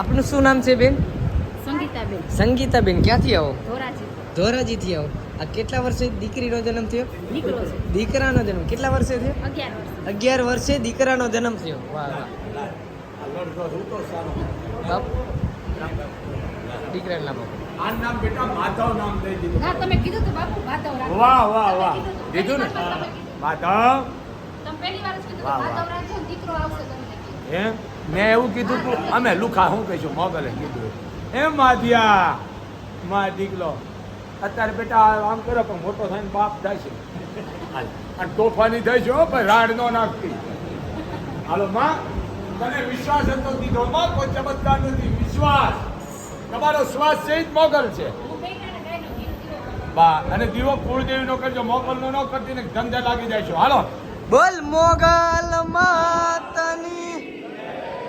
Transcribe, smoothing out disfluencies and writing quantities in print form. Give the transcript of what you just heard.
આપનું શું નામ છે બેન? સંગીતાબેન. સંગીતાબેન. ક્યાંથી આવો? ધોરાજી. ધોરાજીથી આવો. આ કેટલા વર્ષે દીકરીનો જન્મ થયો? દીકરો છે. દીકરાનો જન્મ કેટલા વર્ષે થયો? 11 વર્ષ. 11 વર્ષે દીકરાનો જન્મ થયો. વાહ વાહ. બાપ દીકરાનું નામ આપો. આ નામ બેટા માધવ નામ દઈ દીધું. ના તમે કીધું તો બાપુ માધવ રાખો. વાહ વાહ વાહ. તમે કીધું ને તમે કીધું. માધવ તમે પહેલી વાર જ કીધું વાહ, કે વાહ. માધવ રાખજો ને દીકરો આવશે તમને. એમ મેં એવું કીધું તું અમે લુખા શું કહીશું મોગલે કીધું એમ માધ્યા માં દીકલો અત્યારે બેટા આમ કરો પણ મોટો થઈને બાપ થાય છે અને તોફાની થઈ છે હો પણ રાડ નો નાખતી હાલો માં તને વિશ્વાસ હતો દીધો માં કોઈ ચમત્કાર નથી વિશ્વાસ તમારો શ્વાસ છે જ મોગલ છે હું બેટાને ગાયનો દીકરો. બા અને દીવો કુળદેવી નો કરજો મોગલ નો ન કરતી ને ધંધે લાગી જાય છે હાલો બોલ મોગલ માતની